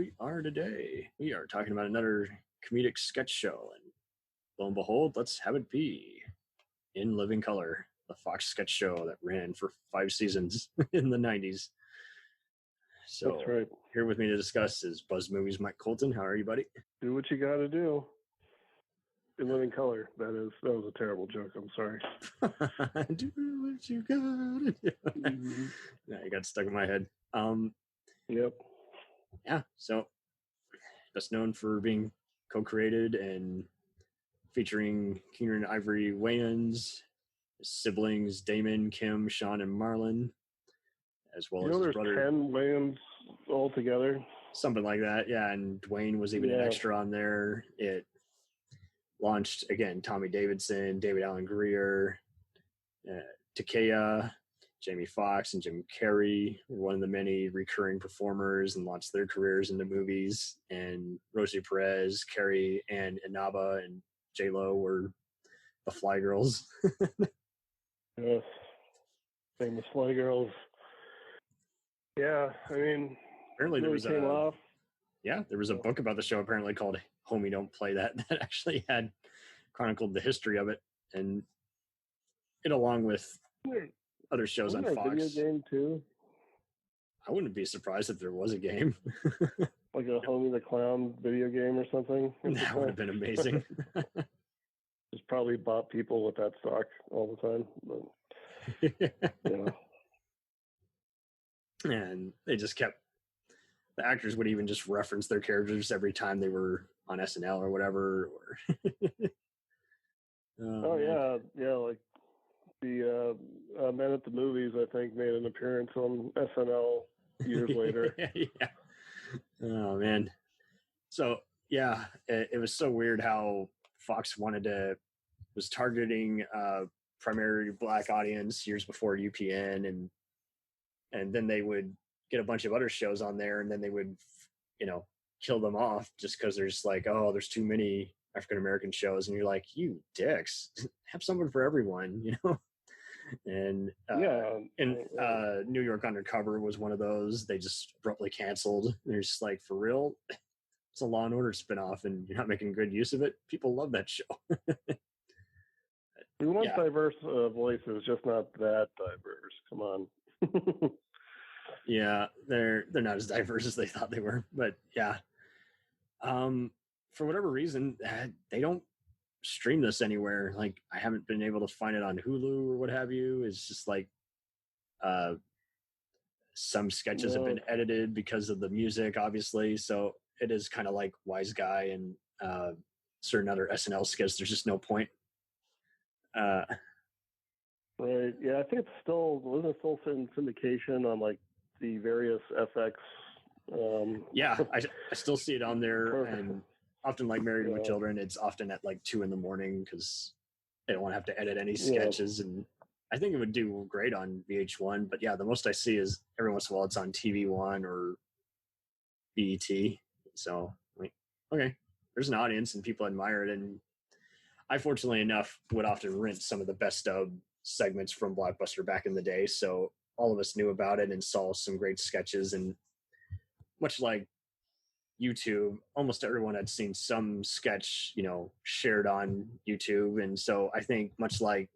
we are today. We are talking about another comedic sketch show, and lo and behold, let's have it be In Living Color, the Fox sketch show that ran for 5 seasons in the 90s. So that's right. Here with me to discuss is Buzzed Movies Mike Culton. How are you, buddy? Do what you got to do. In Living Color. That was a terrible joke. I'm sorry. Do what you gotta do. Mm-hmm. Yeah, you got stuck in my head. Yep. Yeah, so best known for being co-created and featuring Keenan and Ivory Wayans, his siblings Damon, Kim, Sean, and Marlon, as well as his brother. 10 Wayans altogether. Something like that, yeah. And Dwayne was even an extra on there. It launched, again, Tommy Davidson, David Alan Grier, Takea, Jamie Foxx, and Jim Carrey were one of the many recurring performers and launched their careers into movies. And Rosie Perez, Carrie, and Inaba and J-Lo were the Fly Girls. Yes. Famous Fly Girls. Yeah, I mean, apparently there was there was a book about the show apparently called Homie Don't Play That actually had chronicled the history of it, and it along with other shows on Fox. Video game too? I wouldn't be surprised if there was a game. Like a Homie the Clown video game or something? That would have been amazing. Just probably bought people with that stock all the time. But, yeah. And they just kept, the actors would even just reference their characters every time they were on SNL or whatever. Or yeah, like the Men at the Movies, I think, made an appearance on SNL years later. Yeah. Oh man. So yeah, it was so weird how Fox was targeting primarily black audience years before UPN, and then they would get a bunch of other shows on there, and then they would, kill them off just because there's like, oh, there's too many African-American shows. And you're like, you dicks, have someone for everyone, And New York Undercover was one of those. They just abruptly canceled. They're just like, for real? It's a Law and Order spinoff and you're not making good use of it. People love that show. We want diverse voices, just not that diverse. Come on. Yeah, they're not as diverse as they thought they were, but yeah. For whatever reason, they don't stream this anywhere. Like, I haven't been able to find it on Hulu or what have you. It's just like some sketches have been edited because of the music, obviously. So it is kind of like Wise Guy and certain other SNL skits. There's just no point. Right. Yeah, I think wasn't it still in syndication on like the various FX? Yeah, I still see it on there, and often like Married with Children, it's often at like 2 a.m. because they don't want to have to edit any sketches, and I think it would do great on VH1. But yeah, the most I see is every once in a while it's on TV1 or BET. So like, okay, there's an audience and people admire it, and I, fortunately enough, would often rent some of the best of segments from Blockbuster back in the day. So all of us knew about it and saw some great sketches. And much like YouTube, almost everyone had seen some sketch, shared on YouTube. And so I think much like,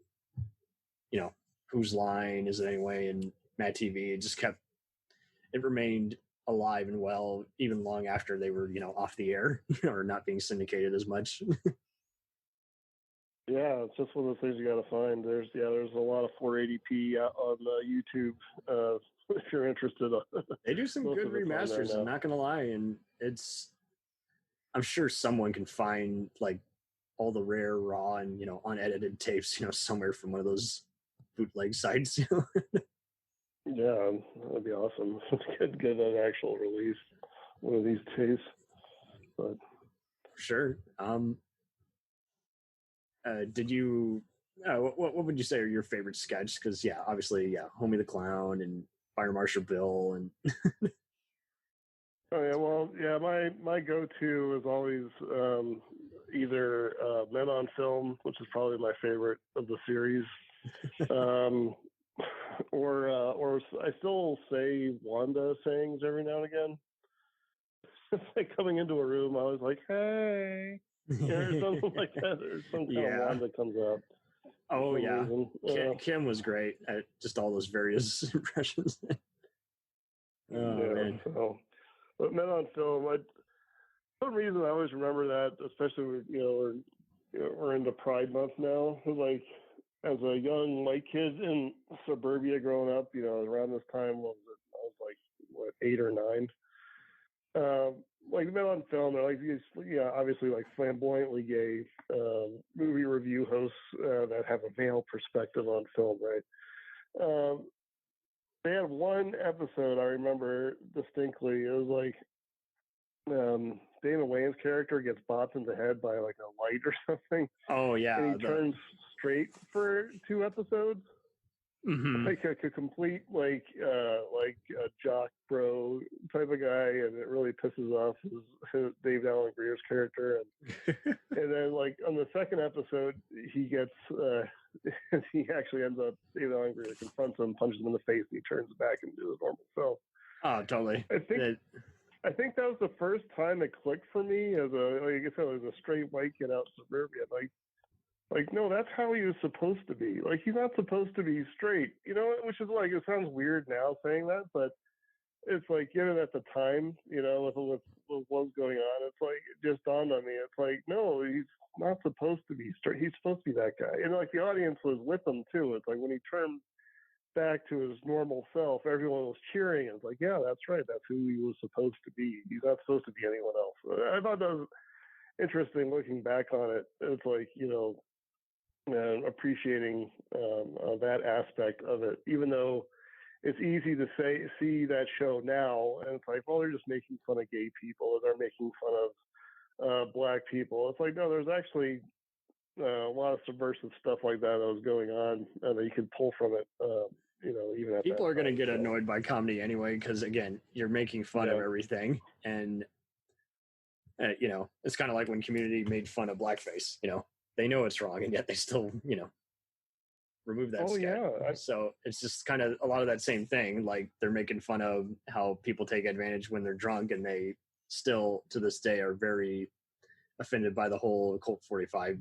Whose Line Is It Anyway and Mad TV, it remained alive and well, even long after they were, off the air or not being syndicated as much. Yeah, it's just one of those things you got to find. There's a lot of 480p on YouTube if you're interested. They do some good remasters. I'm not going to lie, and I'm sure someone can find like all the rare raw and unedited tapes, somewhere from one of those bootleg sites. Yeah, that'd be awesome. Get an actual release one of these days. But sure. Did you? What would you say are your favorite sketch? Because obviously, Homie the Clown and Fire Marshal Bill and. Oh yeah, well, my go-to is always either Men on Film, which is probably my favorite of the series, or I still say Wanda sayings every now and again. it's like coming into a room, I was like, hey, or something like that, or some kind of wand that comes out. Oh yeah, Kim was great at just all those various impressions. Man. So, but Men on Film, for some reason I always remember that, especially we're into Pride Month now. Like as a young white kid in suburbia growing up, around this time, I was like 8 or 9. Like Men on Film, they're like these, obviously like flamboyantly gay movie review hosts that have a male perspective on film, right? They had one episode I remember distinctly. It was like Damon Wayans' character gets bopped in the head by like a light or something. Oh yeah, and he turns straight for 2 episodes. Mm-hmm. Like a complete like a jock bro type of guy, and it really pisses off his Dave Allen Greer's character. And and then like on the second episode, he gets he actually ends up, Dave Allen Greer confronts him, punches him in the face, and he turns back into his normal self. Oh, totally. I think that was the first time it clicked for me as a straight white kid out in suburbia. Like, no, that's how he was supposed to be. Like, he's not supposed to be straight, which is like, it sounds weird now saying that, but it's like, given at the time, with what was going on, it's like, it just dawned on me. It's like, no, he's not supposed to be straight. He's supposed to be that guy. And like, the audience was with him too. It's like, when he turned back to his normal self, everyone was cheering. It's like, yeah, that's right. That's who he was supposed to be. He's not supposed to be anyone else. I thought that was interesting looking back on it. It's like, appreciating that aspect of it, even though it's easy to see that show now, and it's like, well, they're just making fun of gay people, or they're making fun of black people. It's like, no, there's actually a lot of subversive stuff like that was going on that you could pull from it. Even at people are going to get annoyed by comedy anyway, because again, you're making fun of everything, and it's kind of like when Community made fun of blackface. They know it's wrong, and yet they still, remove that sketch. Yeah. So it's just kind of a lot of that same thing. Like, they're making fun of how people take advantage when they're drunk, and they still, to this day, are very offended by the whole Colt 45,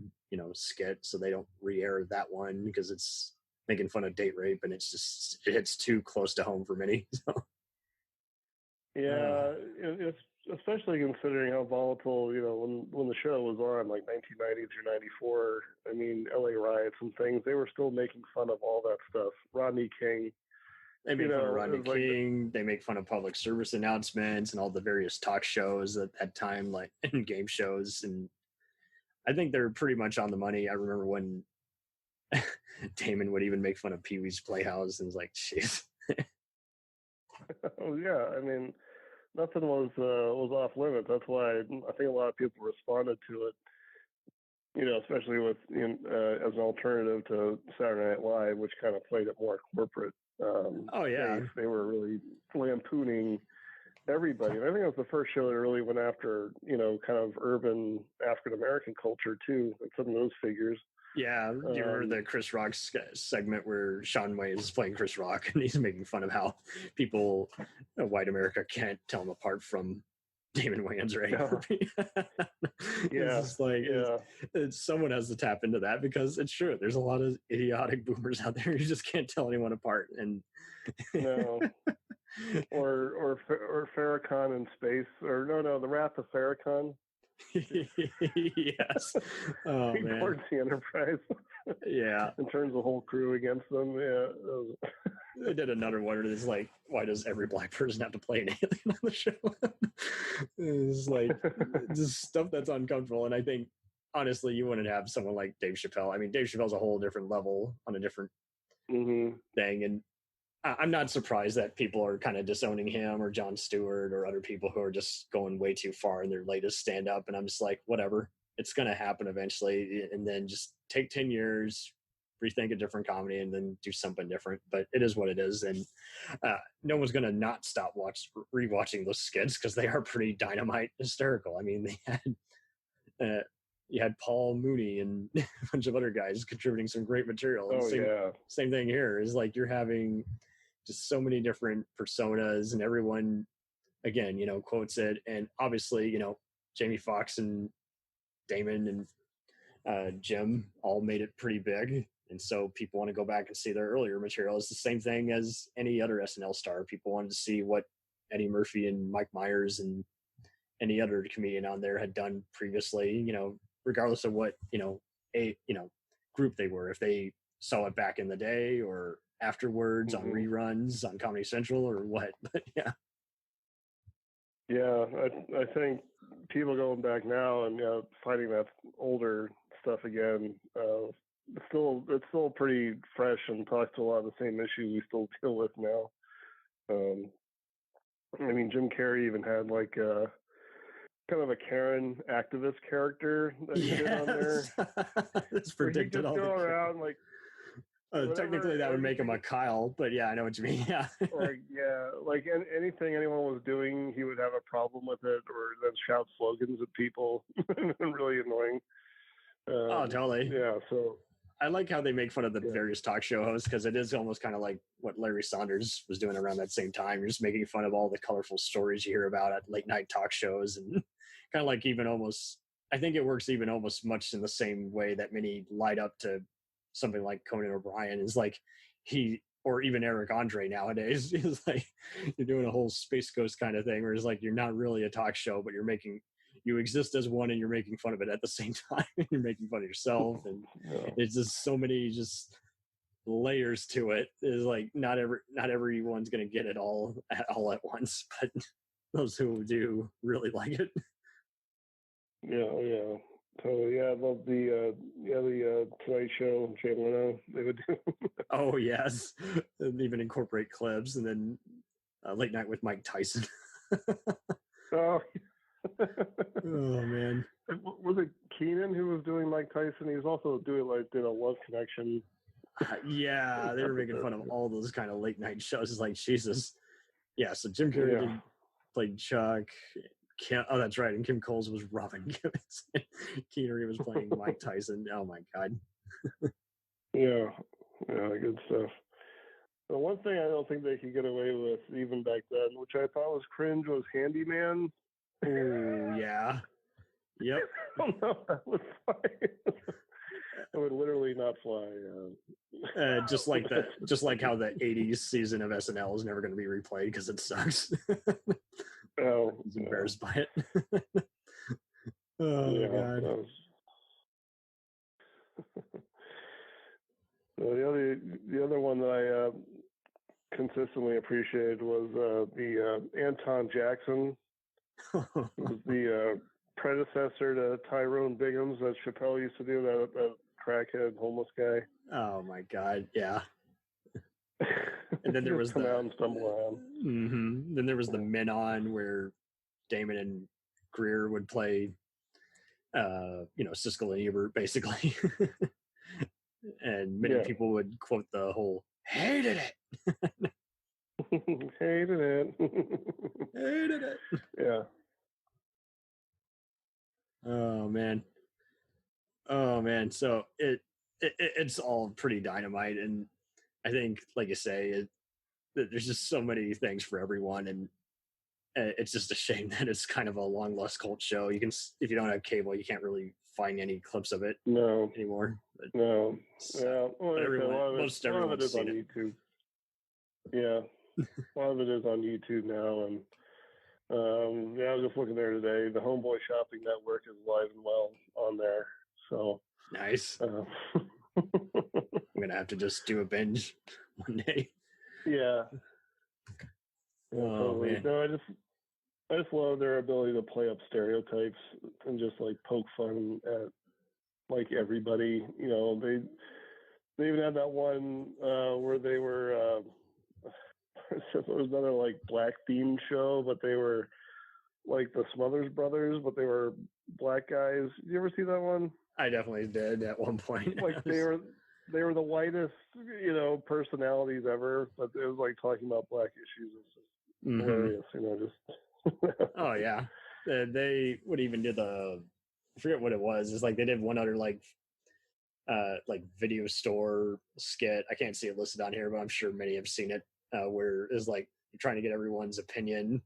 skit. So they don't re-air that one because it's making fun of date rape, and it hits too close to home for many. So. Yeah, it's especially considering how volatile, when the show was on, like 1990 through 94, I mean, LA riots and things, they were still making fun of all that stuff. Rodney King. They make fun of Rodney King. They make fun of public service announcements and all the various talk shows at that time, like, and game shows. And I think they're pretty much on the money. I remember when Damon would even make fun of Pee-wee's Playhouse, and was like, jeez. Oh, yeah. I mean, nothing was off limits. That's why I think a lot of people responded to it, especially with as an alternative to Saturday Night Live, which kind of played it more corporate. They were really lampooning everybody. And I think it was the first show that really went after, kind of urban African American culture too, like some of those figures. Yeah, do you remember the Chris Rock segment where Sean Wayne is playing Chris Rock, and he's making fun of how people, white America, can't tell him apart from Damon Wayans, right? Yeah. It's like, someone has to tap into that, because it's true. There's a lot of idiotic boomers out there. You just can't tell anyone apart. And no. Or Farrakhan in space, or no, the Wrath of Farrakhan. Yes. Oh, he man. boards the Enterprise. Yeah. And turns the whole crew against them. Yeah. They did another one where it's like, why does every black person have to play an alien on the show? It's like just stuff that's uncomfortable. And I think, honestly, you wouldn't have someone like Dave Chappelle. I mean, Dave Chappelle's a whole different level on a different thing. And I'm not surprised that people are kind of disowning him, or Jon Stewart, or other people who are just going way too far in their latest stand-up. And I'm just like, whatever, it's going to happen eventually. And then just take 10 years, rethink a different comedy, and then do something different. But it is what it is. And no one's going to not stop rewatching those skits, because they are pretty dynamite hysterical. I mean, they had you had Paul Mooney and a bunch of other guys contributing some great material. And same thing here is like, you're having just so many different personas, and everyone again, quotes it. And obviously, Jamie Foxx and Damon and Jim all made it pretty big. And so people want to go back and see their earlier material. It's the same thing as any other SNL star. People wanted to see what Eddie Murphy and Mike Myers and any other comedian on there had done previously, regardless of what, group they were, if they saw it back in the day or afterwards on reruns on Comedy Central or what. But yeah. Yeah, I think people going back now and finding that older stuff again, it's still pretty fresh and talks to a lot of the same issues we still deal with now. I mean, Jim Carrey even had like kind of a Karen activist character that he did on there. It's predicted. He just go around like. Technically, that would make him a Kyle, but yeah, I know what you mean. Yeah. like anything anyone was doing, he would have a problem with it, or then shout slogans at people. Really annoying. Oh, totally. Yeah. So I like how they make fun of the various talk show hosts, because it is almost kind of like what Larry Saunders was doing around that same time. You're just making fun of all the colorful stories you hear about at late night talk shows, and kind of like even almost. I think it works even almost much in the same way that many light up to something like Conan O'Brien is like or even Eric Andre nowadays is like you're doing a whole Space Ghost kind of thing where it's like you're not really a talk show, but you exist as one and you're making fun of it at the same time. You're making fun of yourself, and it's just so many just layers to it. Is like not everyone's gonna get it all at once, but those who do really like it. Yeah. Totally. Yeah, I love the Tonight Show, Jay Leno, they would do. Oh yes, and even incorporate clips, and then Late Night with Mike Tyson. Oh. Oh man, was it Keenan who was doing Mike Tyson? He was also did a Love Connection. Yeah, they were making fun of all those kind of late night shows. It's like Jesus. Yeah, so Jim Carrey played Chuck. Oh, that's right. And Kim Coles was Robin Givens. Keenan was playing Mike Tyson. Oh my God. Yeah, good stuff. The one thing I don't think they could get away with even back then, which I thought was cringe, was Handyman. Oh yeah. Yep. Oh no, that would fly. It would literally not fly. Just like how the '80s season of SNL is never going to be replayed because it sucks. Oh, I was embarrassed by it. Oh God. The other one that I consistently appreciated was the Anton Jackson. It was the predecessor to Tyrone Biggums that Chappelle used to do, that crackhead homeless guy. Oh my God, yeah. And then there was come out and stumble around. Mm-hmm. Then there was the Men On, where Damon and Greer would play, Siskel and Ebert, basically. And many people would quote the whole "hated it." Hated it. Hated it. Yeah. Oh man. So it's all pretty dynamite, and I think, like you say, there's just so many things for everyone, and it's just a shame that it's kind of a long lost cult show. You can, if you don't have cable, you can't really find any clips of it anymore. But, no. So, yeah. Well, most everyone's everyone's on seen it. YouTube. Yeah. A lot of it is on YouTube now, and I was just looking there today. The Homeboy Shopping Network is live and well on there. So nice. I'm gonna have to just do a binge one day. Yeah. Oh man. No, I just love their ability to play up stereotypes and just like poke fun at like everybody. They even had that one where they were it was another like black themed show, but they were like the Smothers Brothers, but they were black guys. Did you ever see that one? I definitely did at one point. Like they were the whitest, personalities ever, but it was like talking about black issues. It's just hilarious, just. Oh yeah, they would even do I forget what it was. It's like they did one other like video store skit. I can't see it listed on here, but I'm sure many have seen it. Where it's like you're trying to get everyone's opinion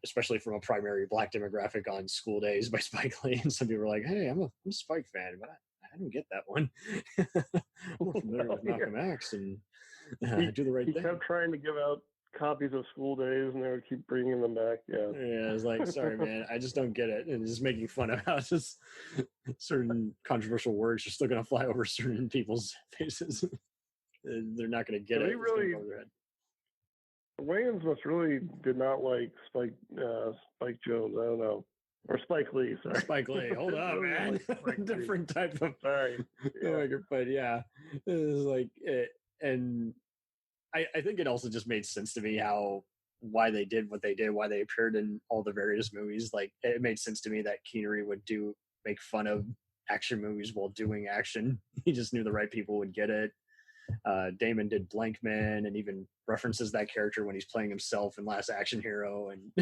especially from a primary black demographic on School Days by Spike Lee. And some people were like, hey, I'm a Spike fan, but I didn't get that one. I'm more familiar with Malcolm X and Do the Right Thing. He kept trying to give out copies of School Days, and they would keep bringing them back. Yeah, I was like, sorry, man, I just don't get it. And just making fun of how just certain controversial words are still going to fly over certain people's faces. They're not going to get it. It's gonna go over their head. Wayans must really did not like Spike Jones. I don't know. Or Spike Lee, sorry. Spike Lee. Hold on, man. Different type of. Sorry. Yeah. But yeah, it was like, and I think it also just made sense to me why they did what they did, why they appeared in all the various movies. Like, it made sense to me that Keenery would make fun of action movies while doing action. He just knew the right people would get it. Damon did Blankman and even references that character when he's playing himself in Last Action Hero. And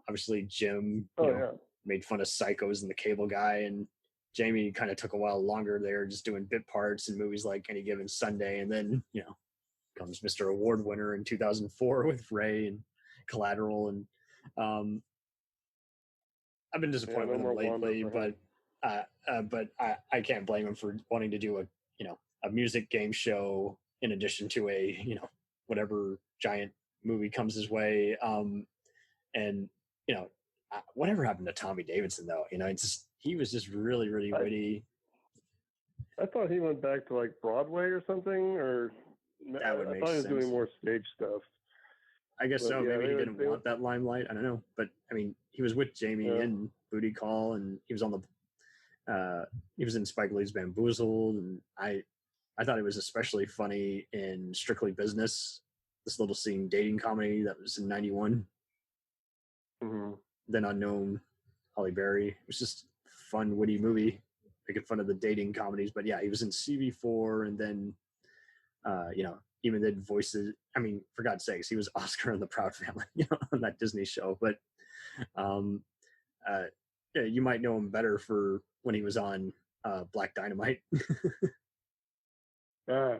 obviously Jim made fun of Psychos and The Cable Guy. And Jamie kind of took a while longer there, just doing bit parts in movies like Any Given Sunday. And then, comes Mr. Award winner in 2004 with Ray and Collateral. And I've been disappointed with him lately, but I can't blame him for wanting to do a music game show in addition to a whatever giant movie comes his way. And whatever happened to Tommy Davidson though? He was just really, really witty. I thought he went back to like Broadway or something, or that would make sense. I thought he was doing more stage stuff. I guess so. Maybe he didn't want that limelight. I don't know. But I mean, he was with Jamie in Booty Call, and he was on he was in Spike Lee's Bamboozled, and I thought it was especially funny in Strictly Business, this little scene dating comedy that was in 91. Mm-hmm. Then Unknown, Holly Berry. It was just a fun, witty movie, making fun of the dating comedies. But yeah, he was in CV4, and then, even did voices. I mean, for God's sakes, he was Oscar in The Proud Family, on that Disney show. But you might know him better for when he was on Black Dynamite. Yeah.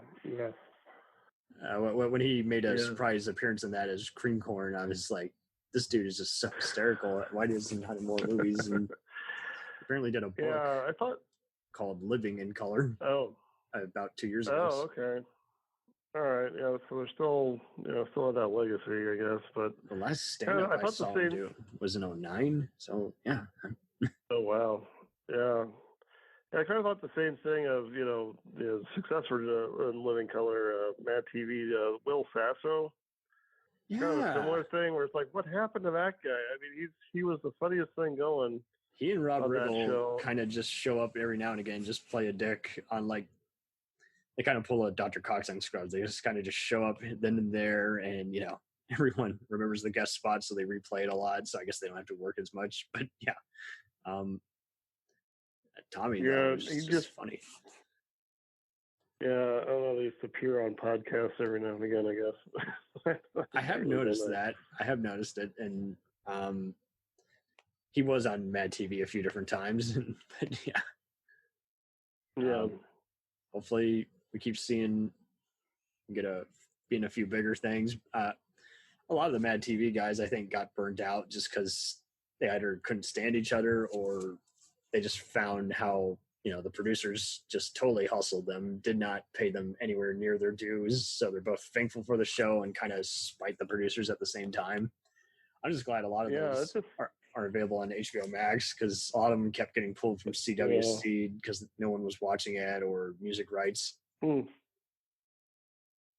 When he made a surprise appearance in that as Cream Corn, I was like, this dude is just so hysterical. Why doesn't he have more movies? And apparently did a book called Living in Color about 2 years ago. Oh, okay. All right. Yeah, so they're still have that legacy, I guess. But the last stand-up I saw him do was in 2009. So, yeah. Oh, wow. Yeah. I kind of thought the same thing of, the successor to Living Color, Mad TV, Will Sasso. Yeah. Kind of a similar thing where it's like, what happened to that guy? I mean, he was the funniest thing going. He and Rob Riggle kind of just show up every now and again, just play a dick on they kind of pull a Dr. Cox on Scrubs. They just kind of just show up then and there, and everyone remembers the guest spot, so they replay it a lot. So I guess they don't have to work as much. But yeah, Tommy, he's just funny. Yeah, I don't know. They used to appear on podcasts every now and again, I guess. I have noticed that. I have noticed it, and he was on Mad TV a few different times. But yeah. Yeah. Hopefully, we keep seeing being a few bigger things. A lot of the Mad TV guys, I think, got burnt out just because they either couldn't stand each other or they just found how the producers just totally hustled them, did not pay them anywhere near their dues. So they're both thankful for the show and kind of spite the producers at the same time. I'm just glad a lot of those are available on HBO Max, because a lot of them kept getting pulled from CWC because no one was watching it, or music rights.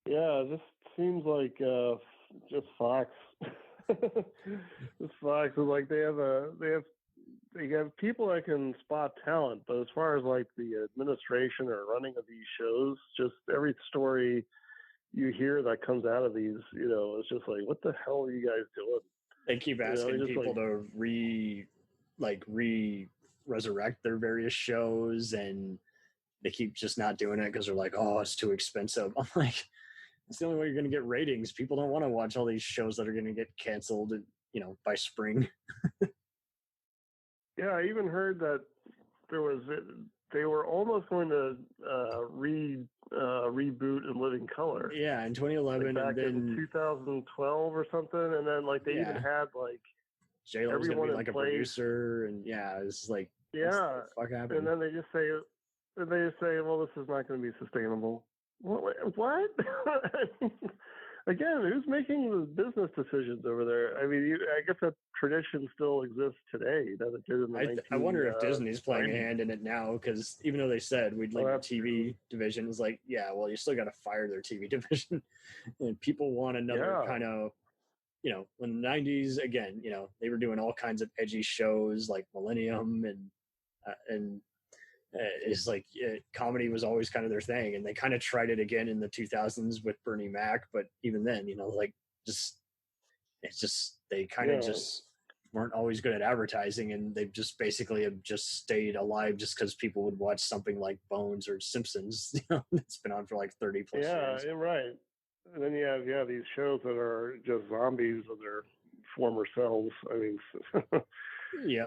Yeah, this seems like just Fox. Just Fox is like they have people that can spot talent, but as far as like the administration or running of these shows, just every story you hear that comes out of these, it's just like, what the hell are you guys doing? They keep asking people to resurrect their various shows, and they keep just not doing it because they're like, oh, it's too expensive. I'm like, it's the only way you're going to get ratings. People don't want to watch all these shows that are going to get canceled, by spring. Yeah, I even heard that there was they were almost going to reboot In Living Color. Yeah, in 2011, like back and then in 2012 or something, and then like they even had like J-Lo was gonna be like a place. Producer, and it's like yeah, what the fuck happened? And then they just say, well, this is not going to be sustainable. What? Again, who's making the business decisions over there? I mean, I guess that tradition still exists today that it did in the I wonder if Disney's playing a hand in it now, because even though they said we'd leave the TV division, it's like, yeah, well, you still got to fire their TV division, and people want another kind of, when the 90s, again, they were doing all kinds of edgy shows like Millennium, and it's like comedy was always kind of their thing, and they kind of tried it again in the 2000s with Bernie Mac, but even then, they kind of just weren't always good at advertising, and they just basically have just stayed alive just because people would watch something like Bones or Simpsons. It's been on for like 30 plus years. Yeah, right. And then you have these shows that are just zombies of their former selves. I mean, yeah,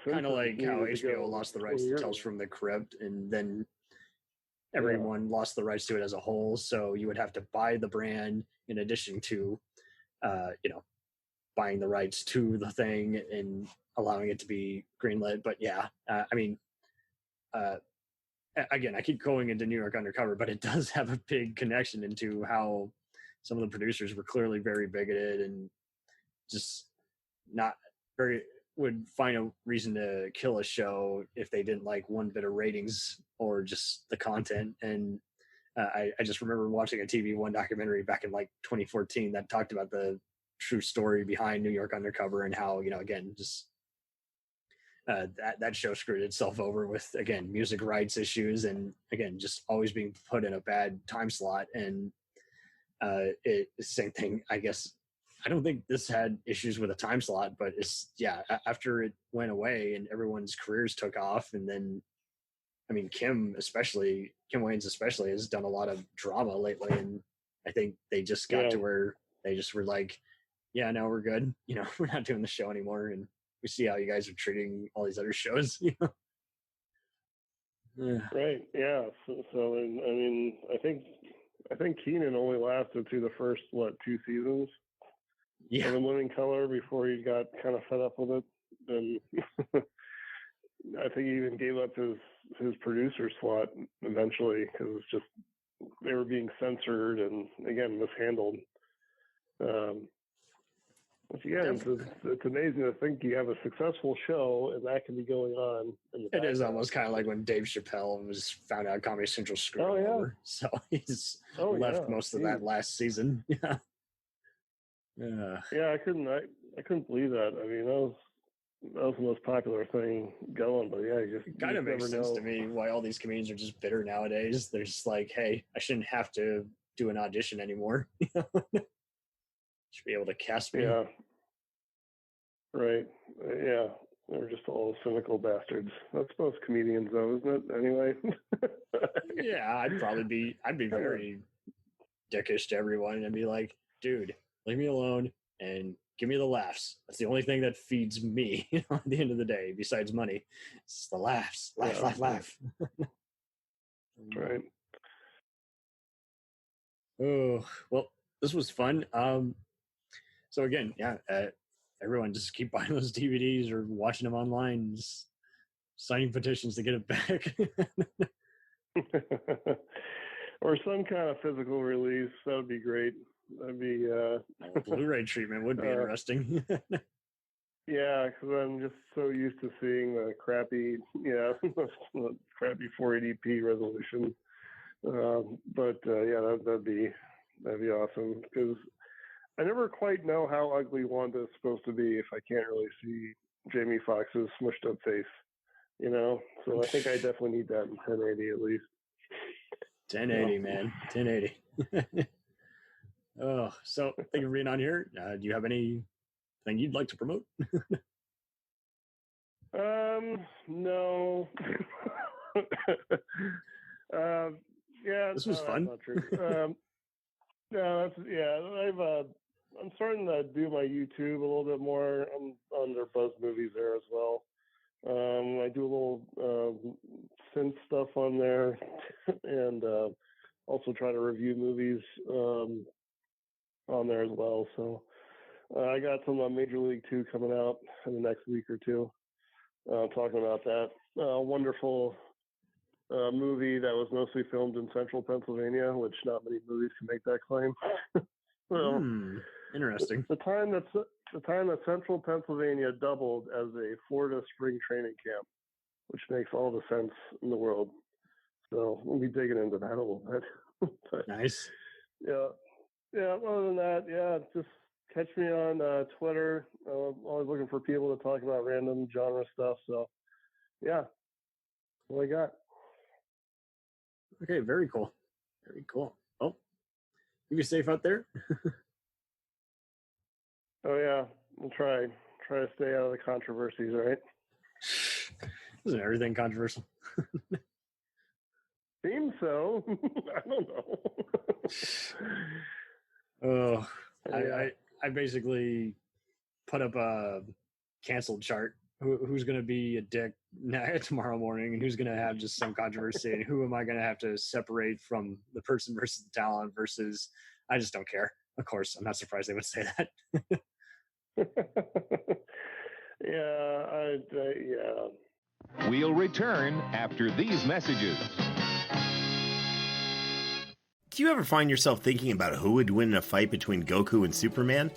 kind of like how HBO lost the rights to Tales from the Crypt, and then everyone lost the rights to it as a whole. So you would have to buy the brand in addition to, buying the rights to the thing and allowing it to be greenlit. But again, I keep going into New York Undercover, but it does have a big connection into how some of the producers were clearly very bigoted and just not very, would find a reason to kill a show if they didn't like one bit of ratings or just the content. And I just remember watching a TV One documentary back in like 2014 that talked about the true story behind New York Undercover and how, again, just that show screwed itself over with, again, music rights issues, and again, just always being put in a bad time slot. And same thing, I guess. I don't think this had issues with a time slot, but after it went away and everyone's careers took off, and then, I mean, Kim Wayans especially has done a lot of drama lately, and I think they just got to where they just were like, yeah, no, we're good. We're not doing the show anymore, and we see how you guys are treating all these other shows. Yeah. Right. Yeah. So I mean, I think Keenan only lasted through the first 2 seasons. Yeah. Of In Living Color before he got kind of fed up with it, and I think he even gave up his producer slot eventually because it's just they were being censored and again mishandled. It's amazing to think you have a successful show and that can be going on. It is almost kind of like when Dave Chappelle was found out Comedy Central screwed him over, so he's left most of that last season. Yeah. Yeah, I couldn't believe that. I mean, that was the most popular thing going, but it kind of makes sense to me why all these comedians are just bitter nowadays. They're just like, hey, I shouldn't have to do an audition anymore. Should be able to cast me. Yeah. Right. Yeah. They're just all cynical bastards. That's most comedians, though, isn't it? Anyway. Yeah, I'd be very dickish to everyone and be like, dude, leave me alone and give me the laughs. That's the only thing that feeds me at the end of the day, besides money. It's the laughs. Laugh. Right. Oh, well, this was fun. So again, everyone just keep buying those DVDs or watching them online, just signing petitions to get it back. Or some kind of physical release. That would be great. That'd be Blu-ray treatment would be interesting. Yeah, because I'm just so used to seeing the crappy, crappy 480p resolution. That'd be awesome because I never quite know how ugly Wanda's supposed to be if I can't really see Jamie Foxx's smushed up face, So I think I definitely need that in 1080 at least. 1080, man, 1080. Oh, so thank you for being on here. Do you have anything you'd like to promote? No. This was fun. That's not true. I'm starting to do my YouTube a little bit more. I'm on their Buzzed Movies there as well. I do a little synth stuff on there, and also try to review movies on there as well. So I got some Major League 2 coming out in the next week or two, talking about that wonderful movie that was mostly filmed in central Pennsylvania, which not many movies can make that claim. So, interesting. The time that central Pennsylvania doubled as a Florida spring training camp, which makes all the sense in the world. So we'll be digging into that a little bit. But, nice. Yeah. Other than that, just catch me on Twitter. Always looking for people to talk about random genre stuff. So, yeah, that's what I got. Okay, very cool. Very cool. Oh, you be safe out there. Oh yeah, we'll try to stay out of the controversies, right? Isn't everything controversial? Seems so. I don't know. I basically put up a canceled chart. Who's going to be a dick tomorrow morning, and who's going to have just some controversy, and who am I going to have to separate from the person versus the talent versus I just don't care. Of course, I'm not surprised they would say that. Yeah. We'll return after these messages. Do you ever find yourself thinking about who would win in a fight between Goku and Superman?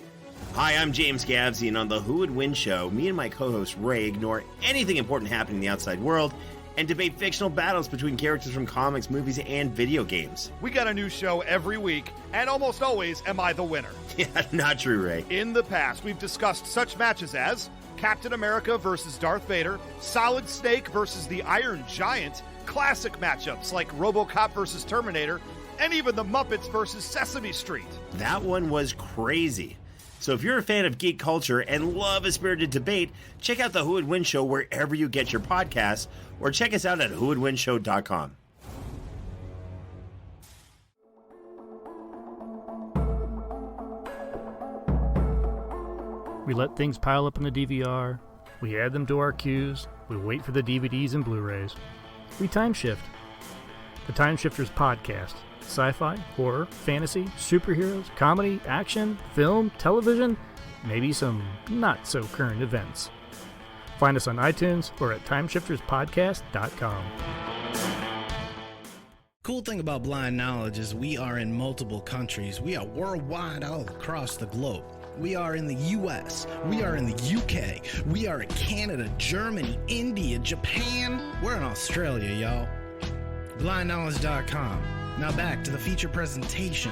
Hi, I'm James Gavsey, and on the Who Would Win show, me and my co-host Ray ignore anything important happening in the outside world and debate fictional battles between characters from comics, movies, and video games. We got a new show every week, and almost always am I the winner. Yeah, not true, Ray. In the past, we've discussed such matches as Captain America versus Darth Vader, Solid Snake versus the Iron Giant, classic matchups like RoboCop versus Terminator, and even the Muppets versus Sesame Street. That one was crazy. So if you're a fan of geek culture and love a spirited debate, check out the Who Would Win show wherever you get your podcasts, or check us out at whowouldwinshow.com. We let things pile up in the DVR, we add them to our queues, we wait for the DVDs and Blu-rays. We time shift. The Time Shifters Podcast. Sci-fi, horror, fantasy, superheroes, comedy, action, film, television, maybe some not-so-current events. Find us on iTunes or at timeshifterspodcast.com. Cool thing about Blind Knowledge is we are in multiple countries. We are worldwide all across the globe. We are in the US, we are in the UK, we are in Canada, Germany, India, Japan. We're in Australia, y'all. BlindKnowledge.com. Now back to the feature presentation.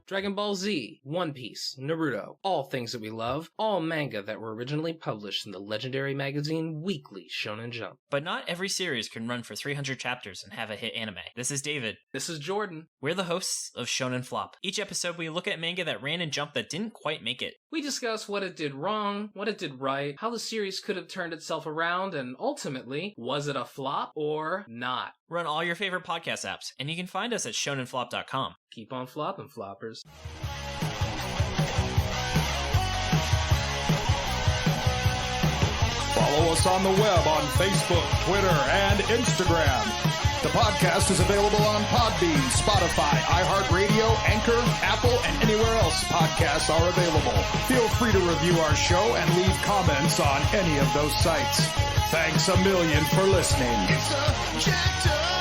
Dragon Ball Z, One Piece, Naruto, all things that we love, all manga that were originally published in the legendary magazine Weekly Shonen Jump. But not every series can run for 300 chapters and have a hit anime. This is David. This is Jordan. We're the hosts of Shonen Flop. Each episode we look at manga that ran in Jump that didn't quite make it. We discuss what it did wrong, what it did right, how the series could have turned itself around, and ultimately, was it a flop or not? We're on all your favorite podcast apps, and you can find us at shonenflop.com. Keep on flopping, floppers. Follow us on the web on Facebook, Twitter, and Instagram. The podcast is available on Podbean, Spotify, iHeartRadio, Anchor, Apple, and anywhere else podcasts are available. Feel free to review our show and leave comments on any of those sites. Thanks a million for listening. It's a jacked up